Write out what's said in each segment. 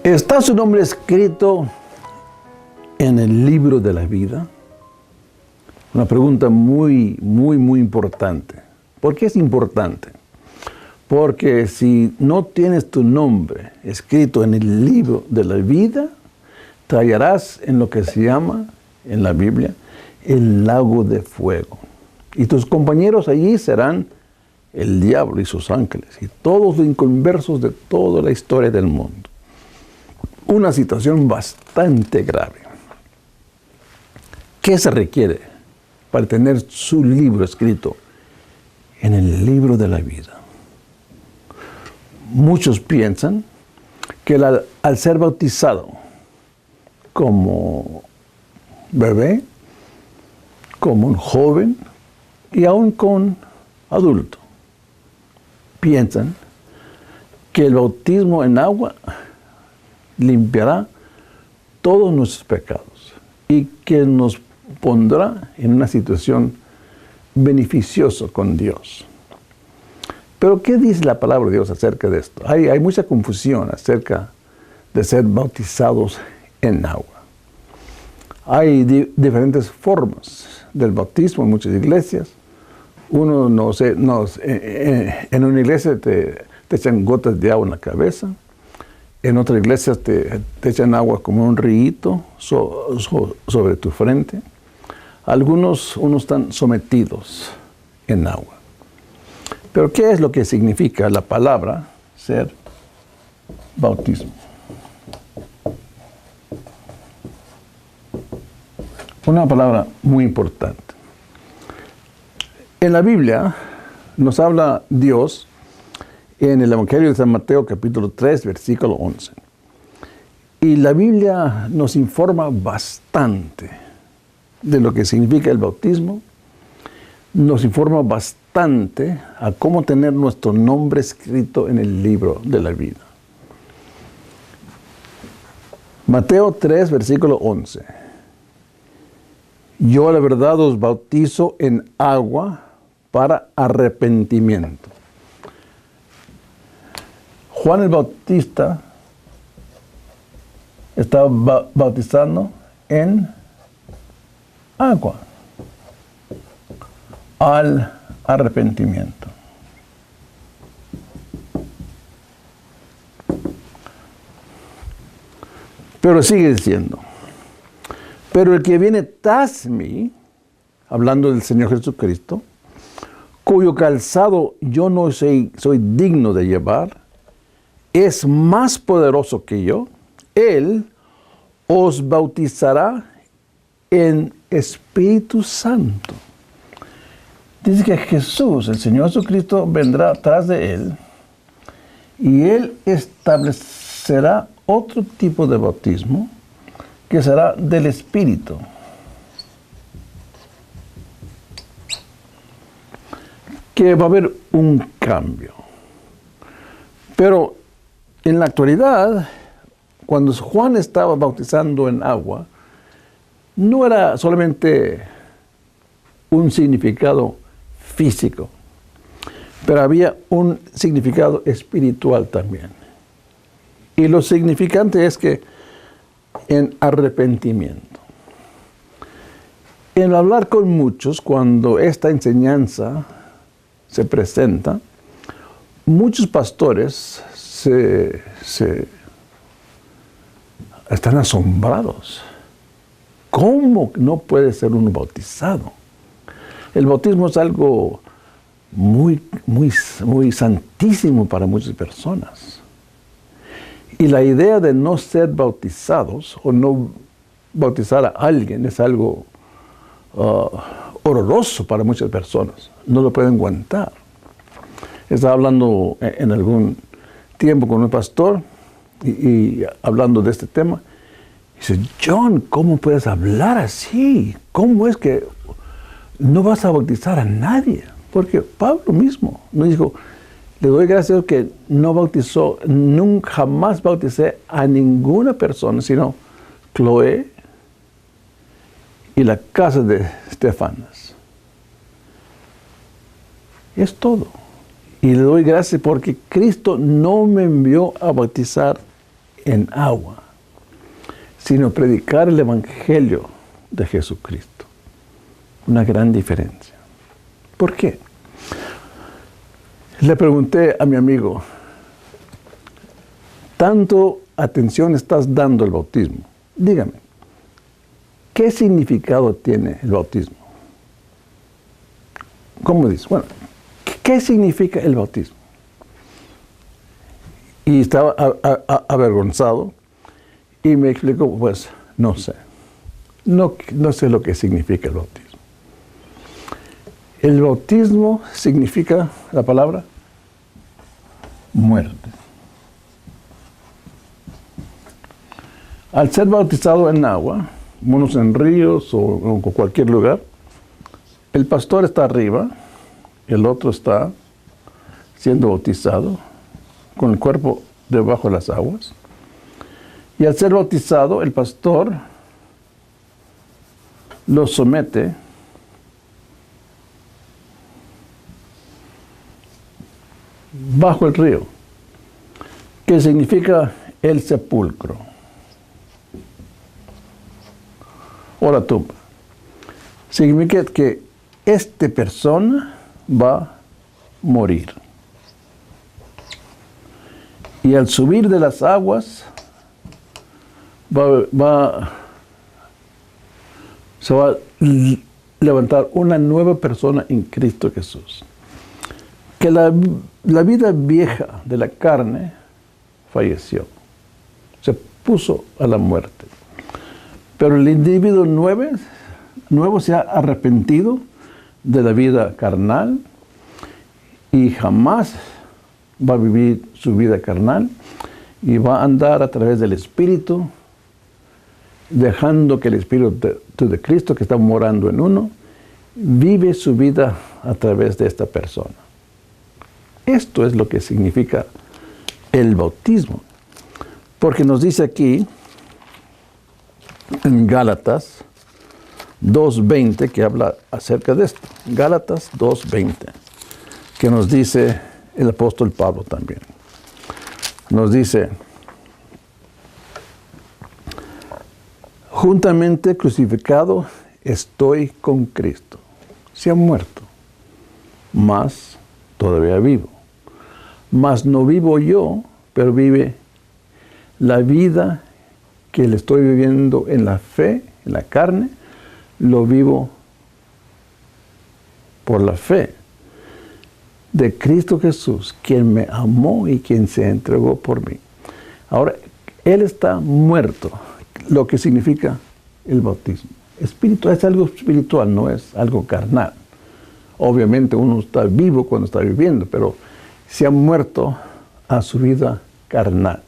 ¿Está su nombre escrito en el libro de la vida? Una pregunta muy importante. ¿Por qué es importante? Porque si no tienes tu nombre escrito en el libro de la vida, te hallarás en lo que se llama, en la Biblia, el lago de fuego. Y tus compañeros allí serán el diablo y sus ángeles, y todos los inconversos de toda la historia del mundo. Una situación bastante grave. ¿Qué se requiere para tener su libro escrito en el libro de la vida? Muchos piensan que al ser bautizado como bebé, como un joven y aún con adulto, piensan que el bautismo en agua limpiará todos nuestros pecados y que nos pondrá en una situación beneficiosa con Dios. Pero ¿qué dice la palabra de Dios acerca de esto? Hay mucha confusión acerca de ser bautizados en agua. Hay diferentes formas del bautismo en muchas iglesias. En una iglesia te echan gotas de agua en la cabeza. En otras iglesias te echan agua como un río sobre tu frente. Unos están sometidos en agua. Pero ¿qué es lo que significa la palabra ser bautismo? Una palabra muy importante. En la Biblia nos habla Dios en el Evangelio de San Mateo, capítulo 3, versículo 11. Y la Biblia nos informa bastante de lo que significa el bautismo. Nos informa bastante a cómo tener nuestro nombre escrito en el libro de la vida. Mateo 3, versículo 11. Yo la verdad os bautizo en agua para arrepentimiento. Juan el Bautista estaba bautizando en agua al arrepentimiento. Pero sigue diciendo, pero el que viene tras mí, hablando del Señor Jesucristo, cuyo calzado yo no soy digno de llevar, es más poderoso que yo. Él os bautizará en Espíritu Santo. Dice que Jesús, el Señor Jesucristo, vendrá tras de él y él establecerá otro tipo de bautismo que será del Espíritu. Que va a haber un cambio. Pero en la actualidad, cuando Juan estaba bautizando en agua, no era solamente un significado físico, pero había un significado espiritual también. Y lo significante es que en arrepentimiento. En hablar con muchos, cuando esta enseñanza se presenta, muchos pastores están asombrados. ¿Cómo no puede ser uno bautizado? El bautismo es algo muy santísimo para muchas personas. Y la idea de no ser bautizados o no bautizar a alguien es algo horroroso para muchas personas. No lo pueden aguantar. Estaba hablando en algún tiempo con un pastor y hablando de este tema. Dice, John, ¿cómo puedes hablar así? ¿Cómo es que no vas a bautizar a nadie? Porque Pablo mismo nos dijo, le doy gracias a Dios que no bautizó, nunca jamás bauticé a ninguna persona, sino Cloé y la casa de Estefanas. Es todo. Y le doy gracias porque Cristo no me envió a bautizar en agua, sino predicar el Evangelio de Jesucristo. Una gran diferencia. ¿Por qué? Le pregunté a mi amigo, ¿tanto atención estás dando al bautismo? Dígame, ¿qué significado tiene el bautismo? ¿Cómo dice? Bueno, ¿qué significa el bautismo? Y estaba avergonzado y me explicó, pues, no sé. No sé lo que significa el bautismo. El bautismo significa la palabra muerte. Al ser bautizado en agua, unos en ríos o en cualquier lugar, el pastor está arriba, el otro está siendo bautizado con el cuerpo debajo de las aguas. Y al ser bautizado, el pastor lo somete bajo el río, que significa el sepulcro o la tumba. Significa que esta persona va a morir. Y al subir de las aguas, se va a levantar una nueva persona en Cristo Jesús. Que la vida vieja de la carne falleció. Se puso a la muerte. Pero el individuo nuevo se ha arrepentido de la vida carnal y jamás va a vivir su vida carnal y va a andar a través del Espíritu, dejando que el Espíritu de Cristo, que está morando en uno, vive su vida a través de esta persona. Esto es lo que significa el bautismo. Porque nos dice aquí, en Gálatas 2:20, que habla acerca de esto. Gálatas 2:20, que nos dice el apóstol Pablo también. Nos dice, juntamente crucificado estoy con Cristo. Se ha muerto, mas todavía vivo. Mas no vivo yo, pero vive la vida que le estoy viviendo en la fe, en la carne, lo vivo por la fe de Cristo Jesús, quien me amó y quien se entregó por mí. Ahora, Él está muerto, lo que significa el bautismo. Espiritual, es algo espiritual, no es algo carnal. Obviamente uno está vivo cuando está viviendo, pero se ha muerto a su vida carnal.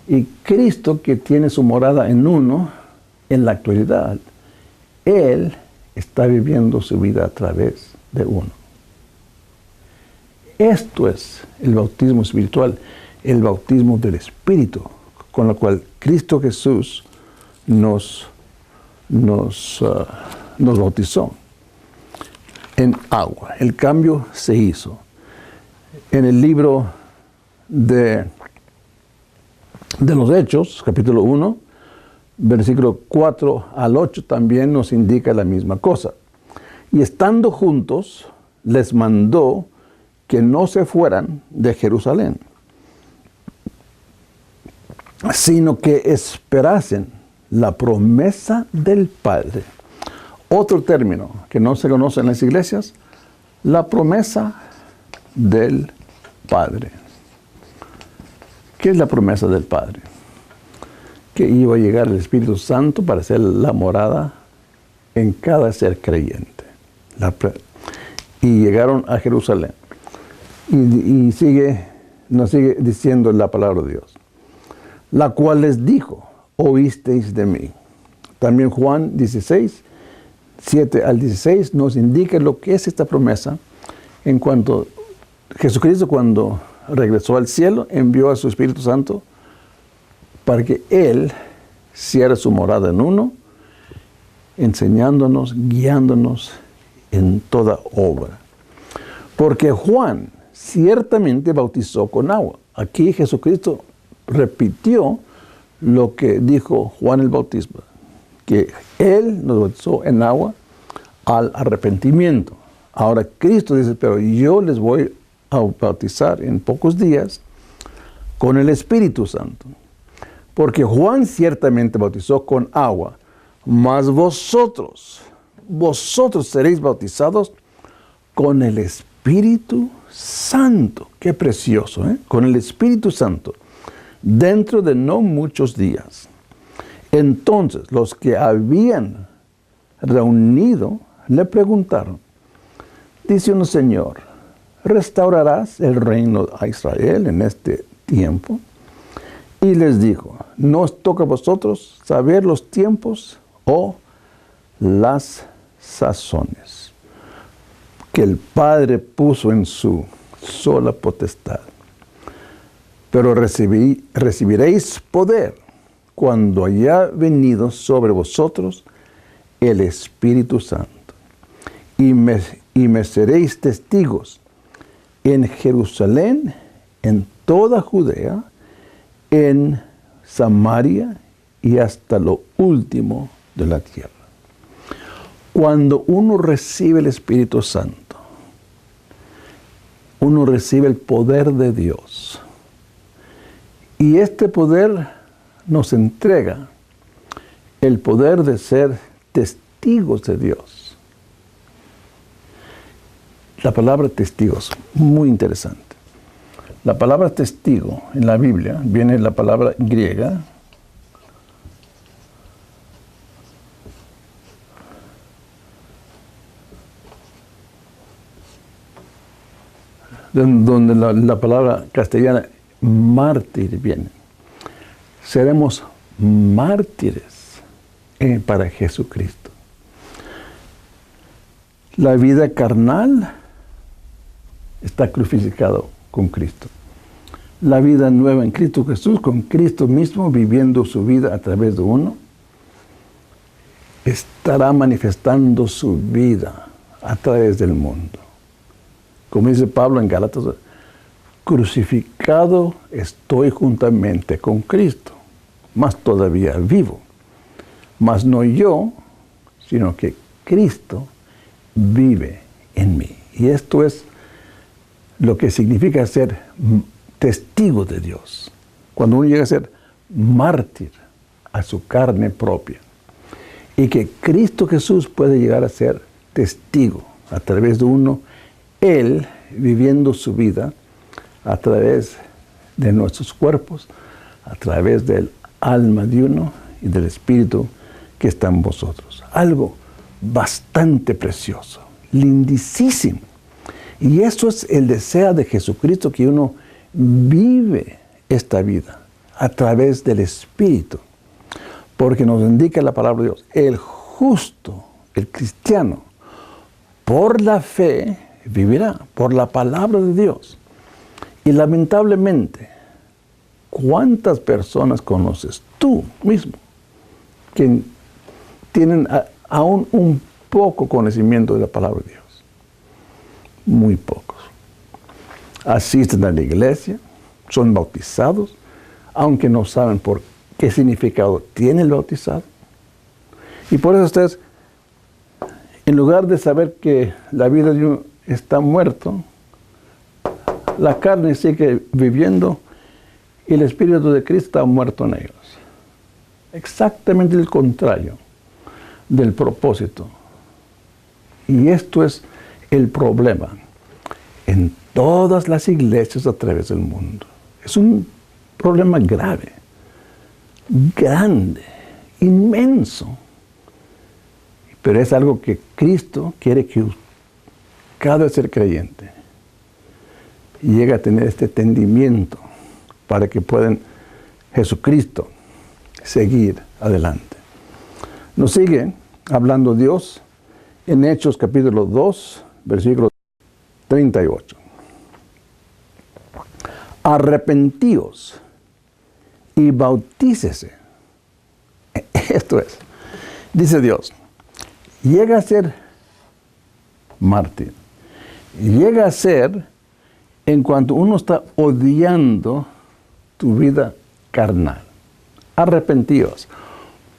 Y Cristo, que tiene su morada en uno, en la actualidad, Él está viviendo su vida a través de uno. Esto es el bautismo espiritual, el bautismo del Espíritu, con lo cual Cristo Jesús nos bautizó en agua. El cambio se hizo. En el libro de los Hechos, capítulo 1, versículo 4 al 8, también nos indica la misma cosa. Y estando juntos, les mandó que no se fueran de Jerusalén, sino que esperasen la promesa del Padre. Otro término que no se conoce en las iglesias, la promesa del Padre. ¿Qué es la promesa del Padre? Que iba a llegar el Espíritu Santo para hacer la morada en cada ser creyente. Y llegaron a Jerusalén. Y nos sigue diciendo la palabra de Dios. La cual les dijo, oísteis de mí. También Juan 16, 7 al 16 nos indica lo que es esta promesa en cuanto Jesucristo, cuando regresó al cielo, envió a su Espíritu Santo para que Él hiciera su morada en uno, enseñándonos, guiándonos en toda obra. Porque Juan ciertamente bautizó con agua. Aquí Jesucristo repitió lo que dijo Juan el Bautista, que él nos bautizó en agua al arrepentimiento. Ahora Cristo dice, pero yo les voy a bautizar en pocos días con el Espíritu Santo. Porque Juan ciertamente bautizó con agua, mas vosotros seréis bautizados con el Espíritu Santo. Qué precioso, ¿eh? Con el Espíritu Santo, dentro de no muchos días. Entonces, los que habían reunido le preguntaron, diciendo, Señor, ¿restaurarás el reino a Israel en este tiempo? Y les dijo, no os toca a vosotros saber los tiempos o las sazones que el Padre puso en su sola potestad. Pero recibiréis poder cuando haya venido sobre vosotros el Espíritu Santo. Y me seréis testigos en Jerusalén, en toda Judea, en Samaria y hasta lo último de la tierra. Cuando uno recibe el Espíritu Santo, uno recibe el poder de Dios. Y este poder nos entrega el poder de ser testigos de Dios. La palabra testigos, muy interesante. La palabra testigo en la Biblia viene de la palabra griega donde la palabra castellana mártir viene. Seremos mártires para Jesucristo. La vida carnal está crucificado con Cristo. La vida nueva en Cristo Jesús, con Cristo mismo viviendo su vida a través de uno, estará manifestando su vida a través del mundo. Como dice Pablo en Gálatas, crucificado estoy juntamente con Cristo, más todavía vivo. Mas no yo, sino que Cristo vive en mí. Y esto es lo que significa ser testigo de Dios. Cuando uno llega a ser mártir a su carne propia. Y que Cristo Jesús puede llegar a ser testigo a través de uno, Él viviendo su vida a través de nuestros cuerpos, a través del alma de uno y del Espíritu que está en vosotros. Algo bastante precioso, lindísimo. Y eso es el deseo de Jesucristo, que uno vive esta vida a través del Espíritu. Porque nos indica la palabra de Dios, el justo, el cristiano, por la fe vivirá, por la palabra de Dios. Y lamentablemente, ¿cuántas personas conoces tú mismo que tienen aún un poco conocimiento de la palabra de Dios? Muy pocos. Asisten a la iglesia, son bautizados, aunque no saben por qué significado tiene el bautizado. Y por eso ustedes, en lugar de saber que la vida de uno está muerto, la carne sigue viviendo y el Espíritu de Cristo está muerto en ellos. Exactamente el contrario del propósito. Y esto es el problema en todas las iglesias a través del mundo. Es un problema grave, grande, inmenso. Pero es algo que Cristo quiere que cada ser creyente llegue a tener este entendimiento para que puedan Jesucristo seguir adelante. Nos sigue hablando Dios en Hechos capítulo 2, versículo 38. Arrepentíos y bautícese. Esto es, dice Dios, llega a ser mártir. Llega a ser en cuanto uno está odiando tu vida carnal. Arrepentíos.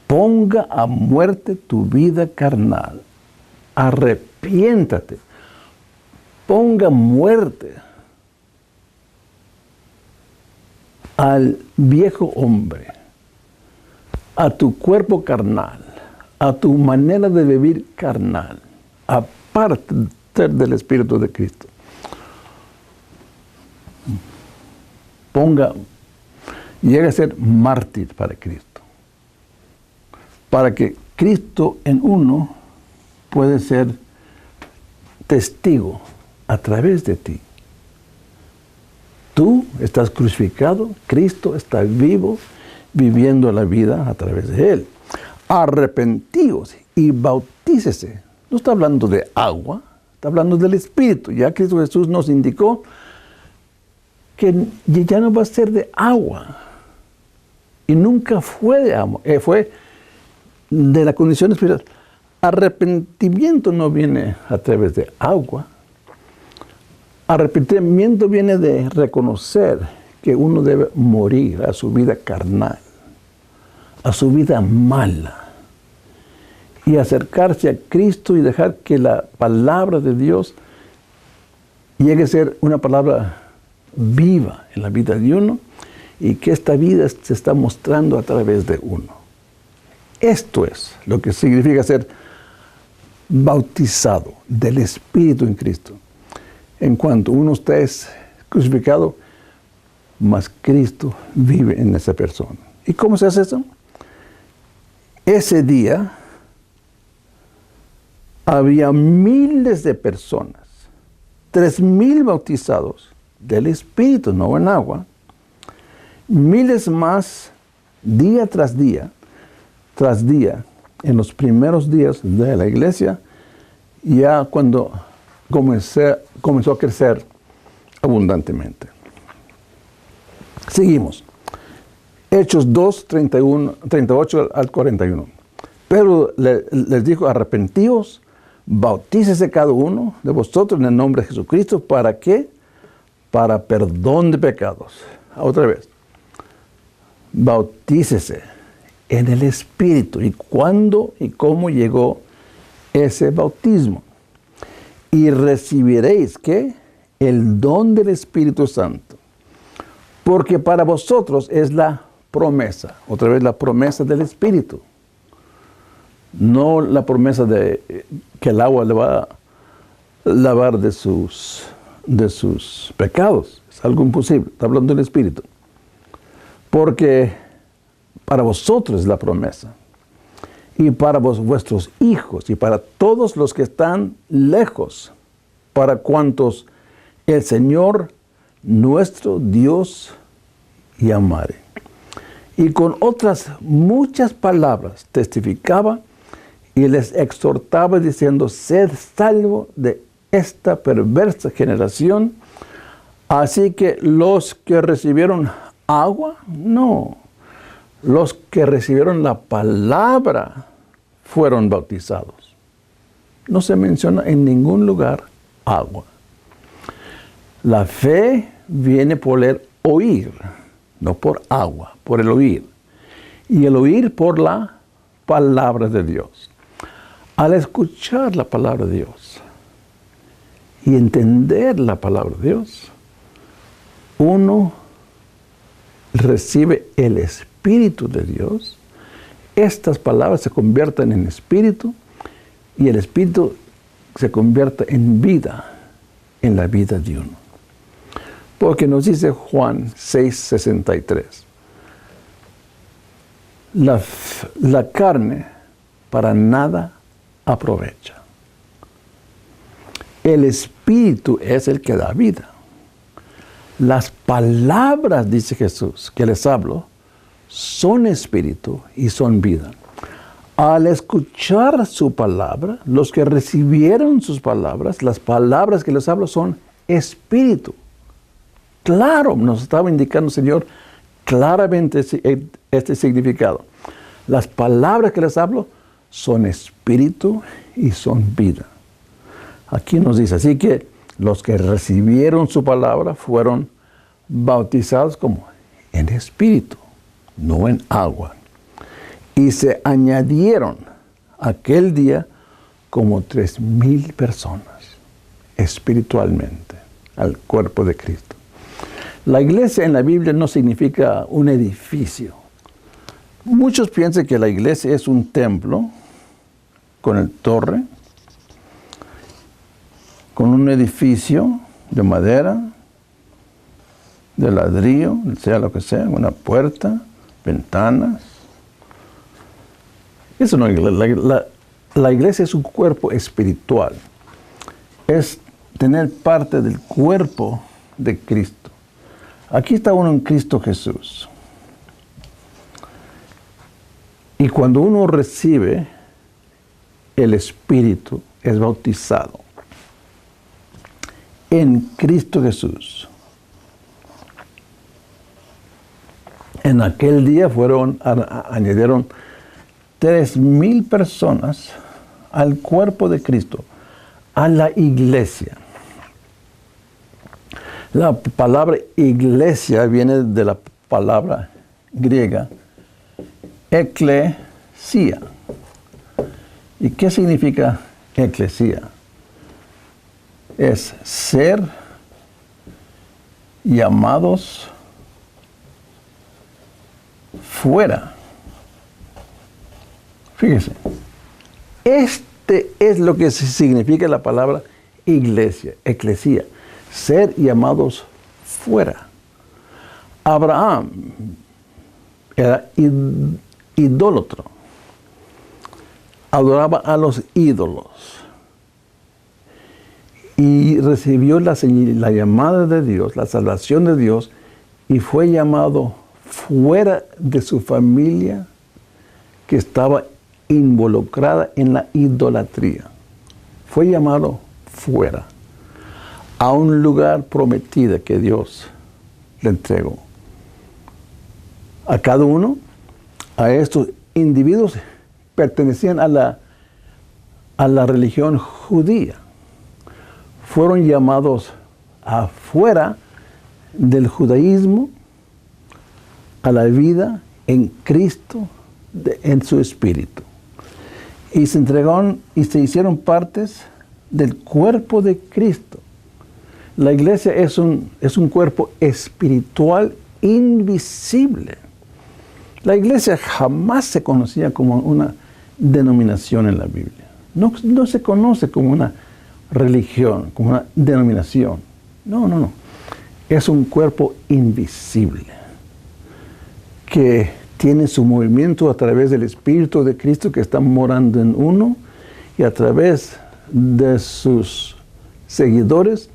Ponga a muerte tu vida carnal. Arrepiéntate. Ponga muerte al viejo hombre, a tu cuerpo carnal, a tu manera de vivir carnal, aparte del Espíritu de Cristo. Llega a ser mártir para Cristo, para que Cristo en uno puede ser testigo a través de ti. Tú estás crucificado, Cristo está vivo, viviendo la vida a través de Él. Arrepentíos y bautícese. No está hablando de agua, está hablando del Espíritu. Ya Cristo Jesús nos indicó que ya no va a ser de agua. Y nunca fue de agua, fue de la condición espiritual. Arrepentimiento no viene a través de agua. Arrepentimiento viene de reconocer que uno debe morir a su vida carnal, a su vida mala, y acercarse a Cristo y dejar que la palabra de Dios llegue a ser una palabra viva en la vida de uno, y que esta vida se está mostrando a través de uno. Esto es lo que significa ser bautizado del Espíritu en Cristo. En cuanto uno está crucificado, mas Cristo vive en esa persona. ¿Y cómo se hace eso? Ese día había miles de personas, 3,000 bautizados del Espíritu, no en agua, miles más día tras día, en los primeros días de la iglesia, ya cuando comenzó a crecer abundantemente. Seguimos. Hechos 2, 38 al 41. Pero les dijo: arrepentíos, bautícese cada uno de vosotros en el nombre de Jesucristo. ¿Para qué? Para perdón de pecados. Otra vez. Bautícese en el Espíritu. ¿Y cuándo y cómo llegó ese bautismo? Y recibiréis, ¿qué? El don del Espíritu Santo. Porque para vosotros es la promesa. Otra vez, la promesa del Espíritu. No la promesa de que el agua le va a lavar de sus pecados. Es algo imposible. Está hablando del Espíritu. Porque para vosotros es la promesa. Y para vuestros hijos y para todos los que están lejos, para cuantos el Señor nuestro Dios llamare. Y con otras muchas palabras testificaba y les exhortaba diciendo: sed salvo de esta perversa generación. Así que los que recibieron agua, no. Los que recibieron la palabra fueron bautizados. No se menciona en ningún lugar agua. La fe viene por el oír, no por agua, por el oír. Y el oír por la palabra de Dios. Al escuchar la palabra de Dios y entender la palabra de Dios, uno recibe el Espíritu de Dios. Estas palabras se convierten en espíritu y el Espíritu se convierte en vida, en la vida de uno. Porque nos dice Juan 6:63, la carne para nada aprovecha. El Espíritu es el que da vida. Las palabras, dice Jesús, que les hablo, son espíritu y son vida. Al escuchar su palabra, los que recibieron sus palabras, las palabras que les hablo son espíritu. Claro, nos estaba indicando el Señor claramente este significado. Las palabras que les hablo son espíritu y son vida. Aquí nos dice, así que los que recibieron su palabra fueron bautizados como en espíritu. no en agua. Y se añadieron aquel día como 3,000 personas espiritualmente al cuerpo de Cristo. La iglesia en la Biblia no significa un edificio. Muchos piensan que la iglesia es un templo con el torre, con un edificio de madera, de ladrillo, sea lo que sea, una puerta, ventanas. Eso no es la iglesia es un cuerpo espiritual. Es tener parte del cuerpo de Cristo. Aquí está uno en Cristo Jesús. Y cuando uno recibe el Espíritu, es bautizado en Cristo Jesús. En aquel día añadieron 3,000 personas al cuerpo de Cristo, a la iglesia. La palabra iglesia viene de la palabra griega eclesia. ¿Y qué significa eclesia? Es ser llamados fuera. Fíjese, este es lo que significa la palabra iglesia, eclesia, ser llamados fuera. Abraham era idólatra, adoraba a los ídolos y recibió la llamada de Dios, la salvación de Dios, y fue llamado fuera de su familia que estaba involucrada en la idolatría. Fue llamado fuera a un lugar prometido que Dios le entregó. A cada uno, a estos individuos pertenecían a la religión judía. Fueron llamados afuera del judaísmo a la vida en Cristo, en su espíritu. Y se entregaron y se hicieron partes del cuerpo de Cristo. La iglesia es un cuerpo espiritual invisible. La iglesia jamás se conocía como una denominación en la Biblia. No se conoce como una religión, como una denominación. No. Es un cuerpo invisible que tiene su movimiento a través del Espíritu de Cristo que está morando en uno y a través de sus seguidores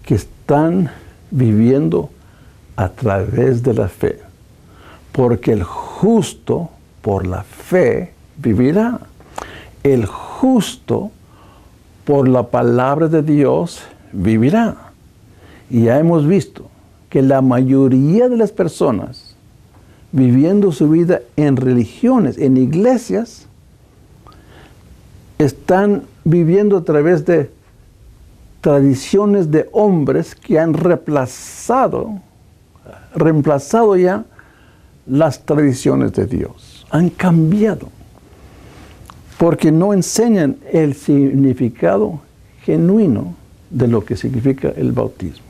que están viviendo a través de la fe. Porque el justo por la fe vivirá. El justo por la palabra de Dios vivirá. Y ya hemos visto que la mayoría de las personas viviendo su vida en religiones, en iglesias, están viviendo a través de tradiciones de hombres que han reemplazado ya las tradiciones de Dios. Han cambiado. Porque no enseñan el significado genuino de lo que significa el bautismo.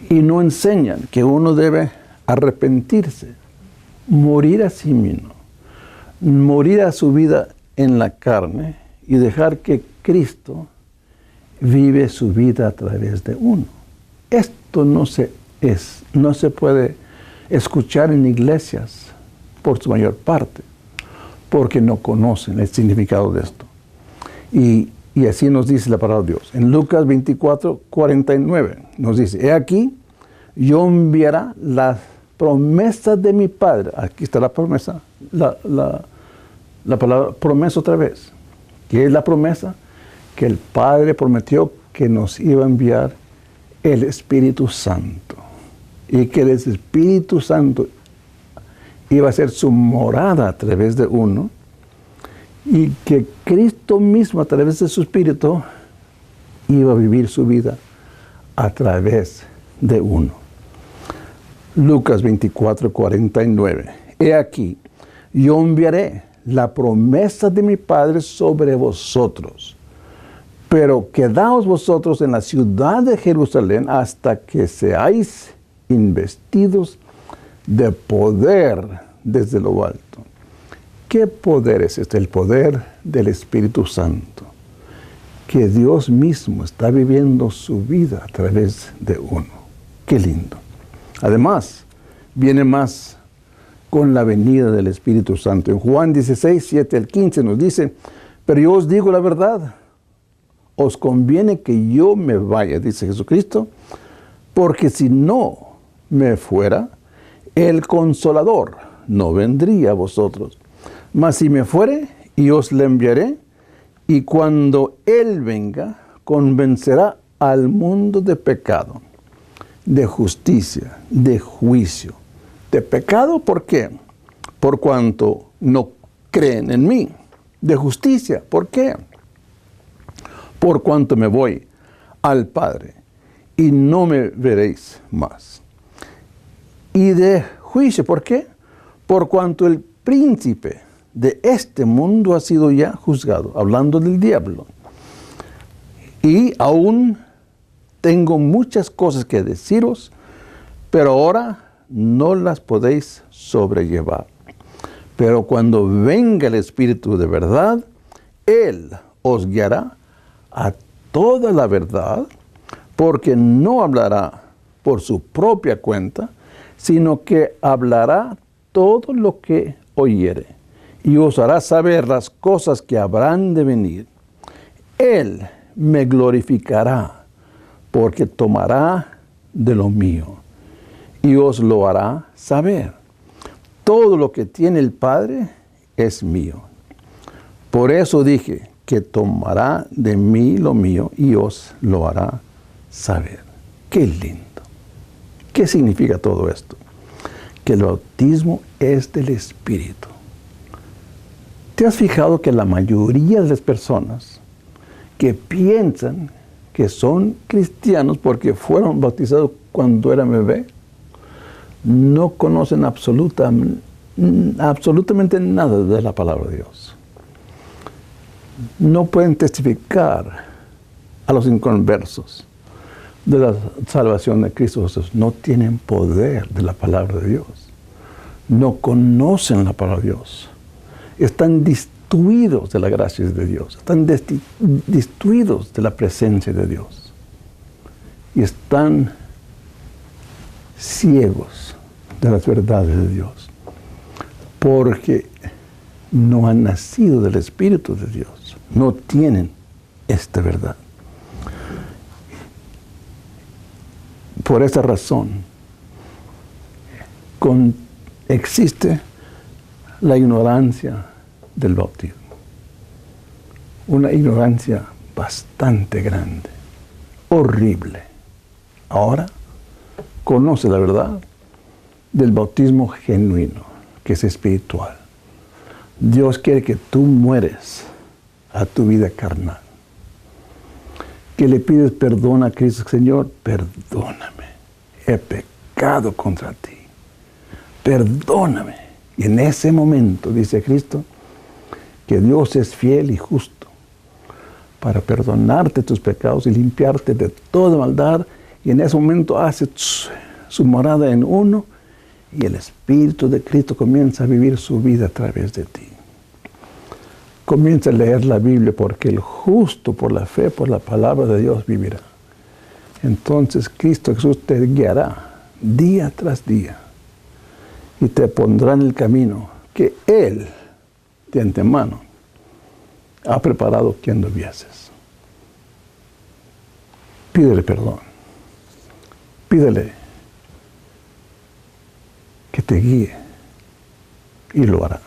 Y no enseñan que uno debe arrepentirse, morir a sí mismo, morir a su vida en la carne y dejar que Cristo vive su vida a través de uno. Esto no se puede escuchar en iglesias por su mayor parte, porque no conocen el significado de esto. Y así nos dice la palabra de Dios. En Lucas 24:49 nos dice, he aquí, yo enviaré las promesas de mi Padre. Aquí está la promesa, la palabra promesa otra vez. ¿Qué es la promesa? Que el Padre prometió que nos iba a enviar el Espíritu Santo. Y que el Espíritu Santo iba a ser su morada a través de uno. Y que Cristo mismo a través de su Espíritu iba a vivir su vida a través de uno. Lucas 24:49. He aquí, yo enviaré la promesa de mi Padre sobre vosotros. Pero quedaos vosotros en la ciudad de Jerusalén hasta que seáis investidos de poder desde lo alto. ¿Qué poder es este? El poder del Espíritu Santo. Que Dios mismo está viviendo su vida a través de uno. Qué lindo. Además, viene más con la venida del Espíritu Santo. En Juan 16, 7 al 15 nos dice, pero yo os digo la verdad, os conviene que yo me vaya, dice Jesucristo, porque si no me fuera, el Consolador no vendría a vosotros. Mas si me fuere, y os le enviaré, y cuando Él venga, convencerá al mundo de pecado, de justicia, de juicio. De pecado, ¿por qué? Por cuanto no creen en mí. De justicia, ¿por qué? Por cuanto me voy al Padre y no me veréis más. Y de juicio, ¿por qué? Por cuanto el príncipe de este mundo ha sido ya juzgado, hablando del diablo. Y aún tengo muchas cosas que deciros, pero ahora no las podéis sobrellevar. Pero cuando venga el Espíritu de verdad, Él os guiará a toda la verdad, porque no hablará por su propia cuenta, sino que hablará todo lo que oyere, y os hará saber las cosas que habrán de venir. Él me glorificará, porque tomará de lo mío, y os lo hará saber. Todo lo que tiene el Padre es mío. Por eso dije que tomará de mí lo mío y os lo hará saber. ¡Qué lindo! ¿Qué significa todo esto? Que el bautismo es del Espíritu. ¿Te has fijado que la mayoría de las personas que piensan que son cristianos porque fueron bautizados cuando eran bebé, no conocen absolutamente nada de la palabra de Dios? No pueden testificar a los inconversos de la salvación de Cristo Jesús. No tienen poder de la palabra de Dios. No conocen la palabra de Dios. Están destituidos de la gracia de Dios. Están destituidos de la presencia de Dios. Y están ciegos de las verdades de Dios. Porque no han nacido del Espíritu de Dios. No tienen esta verdad. Por esa razón, existe la ignorancia del bautismo. Una ignorancia bastante grande, horrible. Ahora conoce la verdad del bautismo genuino, que es espiritual. Dios quiere que tú mueres a tu vida carnal. Que le pides perdón a Cristo. Señor, perdóname. He pecado contra ti. Perdóname. Y en ese momento, dice Cristo, que Dios es fiel y justo para perdonarte tus pecados y limpiarte de toda maldad. Y en ese momento hace su morada en uno y el Espíritu de Cristo comienza a vivir su vida a través de ti. Comienza a leer la Biblia, porque el justo por la fe, por la palabra de Dios vivirá. Entonces Cristo Jesús te guiará día tras día y te pondrá en el camino que Él de antemano ha preparado que anduvieses. Pídele perdón. Pídele que te guíe y lo hará.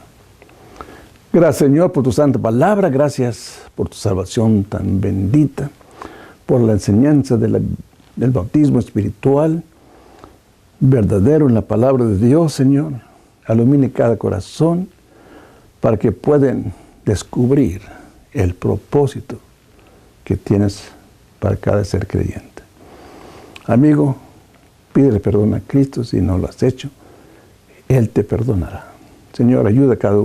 Gracias, Señor, por tu santa palabra. Gracias por tu salvación tan bendita, por la enseñanza del bautismo espiritual verdadero en la palabra de Dios, Señor. Ilumine cada corazón para que puedan descubrir el propósito que tienes para cada ser creyente. Amigo, Pídele perdón a Cristo si no lo has hecho. Él te perdonará. Señor, ayuda a cada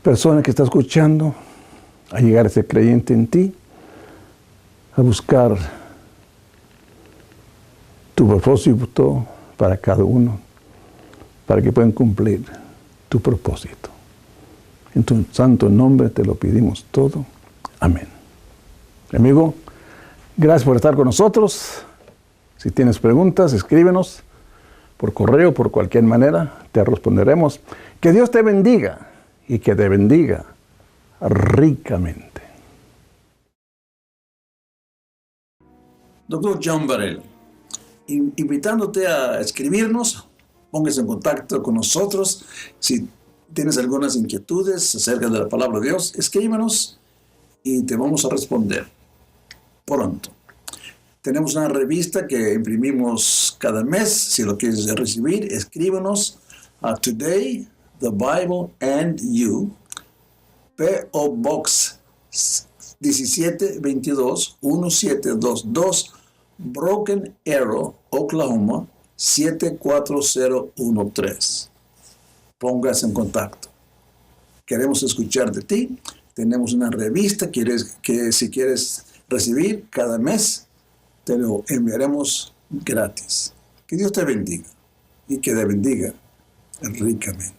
persona que está escuchando a llegar a ser creyente en ti, a buscar tu propósito para cada uno, para que puedan cumplir tu propósito. En tu santo nombre te lo pedimos todo. Amén. Amigo, gracias por estar con nosotros. Si tienes preguntas, escríbenos por correo, por cualquier manera, te responderemos. Que Dios te bendiga y que te bendiga ricamente. Doctor John Varela, invitándote a escribirnos, póngase en contacto con nosotros. Si tienes algunas inquietudes acerca de la palabra de Dios, escríbenos y te vamos a responder pronto. Tenemos una revista que imprimimos cada mes. Si lo quieres recibir, escríbenos a Today, the Bible and You, P.O. Box 1722 1722, Broken Arrow, Oklahoma 74013. Póngase en contacto. Queremos escuchar de ti. Tenemos una revista que si quieres recibir cada mes, te lo enviaremos gratis. Que Dios te bendiga y que te bendiga ricamente.